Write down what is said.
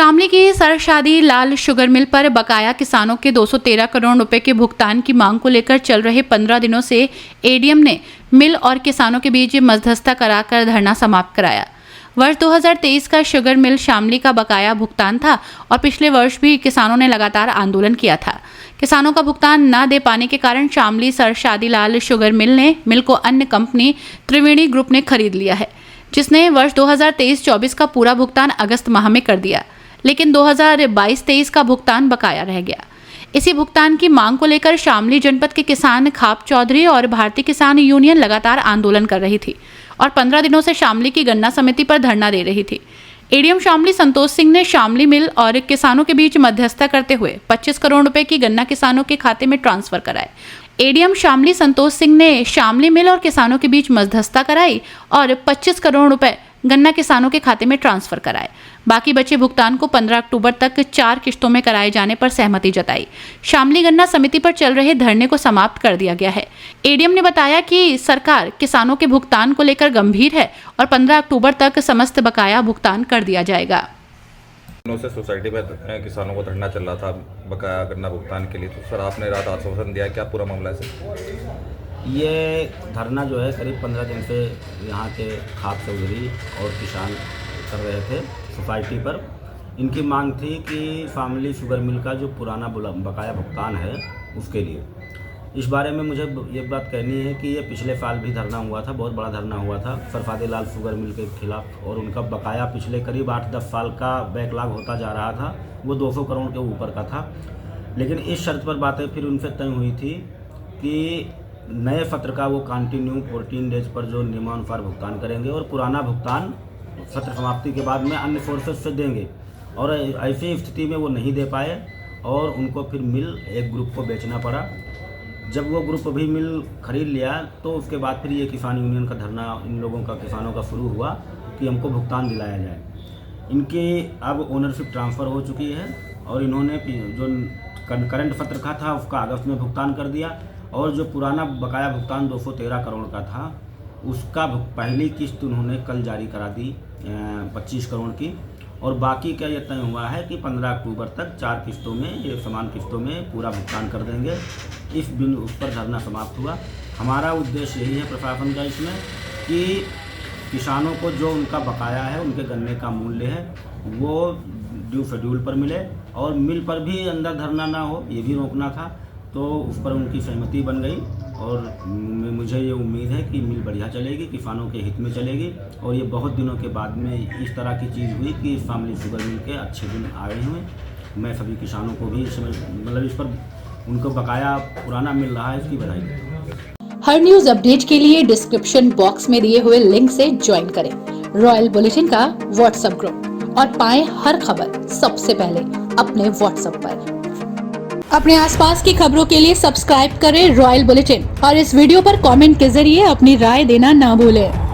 शामली की सरशादी लाल sugar mill पर बकाया किसानों के 213 करोड़ रुपए के भुगतान की मांग को लेकर चल रहे 15 दिनों से एडीएम ने मिल और किसानों के बीच मध्यस्थता कराकर धरना समाप्त कराया। वर्ष 2023 का शुगर मिल शामली का बकाया भुगतान था और पिछले वर्ष भी किसानों ने लगातार आंदोलन किया था। किसानों का भुगतान न दे पाने के कारण शामली सरशादी लाल शुगर मिल को अन्य कंपनी त्रिवेणी ग्रुप ने खरीद लिया है, जिसने वर्ष 2023-24 का पूरा भुगतान अगस्त माह में कर दिया, लेकिन 2022-23 का भुगतान बकाया रह गया। इसी भुगतान की मांग को लेकर शामली जनपद के किसान खाप चौधरी और भारतीय किसान यूनियन लगातार आंदोलन कर रही थी और 15 दिनों से शामली की गन्ना समिति पर धरना दे रही थी। एडीएम शामली संतोष सिंह ने शामली मिल और किसानों के बीच मध्यस्थता करते हुए 25 करोड़ रुपए की गन्ना किसानों के खाते में ट्रांसफर कराए। एडीएम शामली संतोष सिंह ने शामली मिल और किसानों के बीच मध्यस्थता कराई और 25 करोड़ रुपए गन्ना किसानों के खाते में ट्रांसफर कराए। बाकी बचे भुगतान को 15 अक्टूबर तक 4 किश्तों में कराए जाने पर सहमति जताई। शामली गन्ना समिति पर चल रहे धरने को समाप्त कर दिया गया है। एडीएम ने बताया कि सरकार किसानों के भुगतान को लेकर गंभीर है और 15 अक्टूबर तक समस्त बकाया भुगतान कर दिया जाएगा। से सोसाइटी में किसानों को धरना चल रहा था बकाया गन्ना भुगतान के लिए, तो सर आपने रात आश्वासन दिया, क्या पूरा मामला है सर? ये धरना जो है करीब 15 दिन से यहाँ के खाप चौधरी और किसान कर रहे थे सोसाइटी पर। इनकी मांग थी कि शामली शुगर मिल का जो पुराना बकाया भुगतान है उसके लिए। इस बारे में मुझे ये बात कहनी है कि ये पिछले साल भी धरना हुआ था, बहुत बड़ा धरना हुआ था सरशादी लाल शुगर मिल के खिलाफ, और उनका बकाया पिछले करीब 8-10 साल का बैकलॉग होता जा रहा था, वो 200 करोड़ के ऊपर का था। लेकिन इस शर्त पर बातें फिर उनसे तय हुई थी कि नए सत्र का वो कंटिन्यू 14 डेज पर जो नियमानुसार भुगतान करेंगे और पुराना भुगतान सत्र समाप्ति के बाद में अन्य सोर्सेज से देंगे। और ऐसी स्थिति में वो नहीं दे पाए और उनको फिर मिल एक ग्रुप को बेचना पड़ा। जब वो ग्रुप भी मिल खरीद लिया तो उसके बाद फिर ये किसान यूनियन का धरना इन लोगों का किसानों का शुरू हुआ कि हमको भुगतान दिलाया जाए। इनकी अब ओनरशिप ट्रांसफ़र हो चुकी है और इन्होंने जो करंट सत्र का था उसका अगस्त में भुगतान कर दिया, और जो पुराना बकाया भुगतान 213 करोड़ का था उसका पहली किस्त उन्होंने कल जारी करा दी 25 करोड़ की, और बाकी का ये तय हुआ है कि 15 अक्टूबर तक 4 किस्तों में, ये समान किस्तों में पूरा भुगतान कर देंगे। इस दिन उस पर धरना समाप्त हुआ। हमारा उद्देश्य यही है प्रशासन का इसमें कि किसानों को जो उनका बकाया है, उनके गन्ने का मूल्य है, वो ड्यू शेड्यूल पर मिले और मिल पर भी अंदर धरना ना हो, ये भी रोकना था। तो उस पर उनकी सहमति बन गई और मुझे ये उम्मीद है कि मिल बढ़िया चलेगी, किसानों के हित में चलेगी। और ये बहुत दिनों के बाद में इस तरह की चीज़ हुई कि शामली शुगर मिल के अच्छे दिन आए हुए। मैं सभी किसानों को भी मतलब इस पर उनको बकाया पुराना मिल रहा है, इसकी बधाई देता हूं। हर न्यूज अपडेट के लिए डिस्क्रिप्शन बॉक्स में दिए हुए लिंक से ज्वाइन करें रॉयल बुलेटिन का व्हाट्सएप ग्रुप और पाएं हर खबर सबसे पहले अपने व्हाट्सएप पर। अपने आसपास की खबरों के लिए सब्सक्राइब करें रॉयल बुलेटिन और इस वीडियो पर कमेंट के जरिए अपनी राय देना ना भूलें।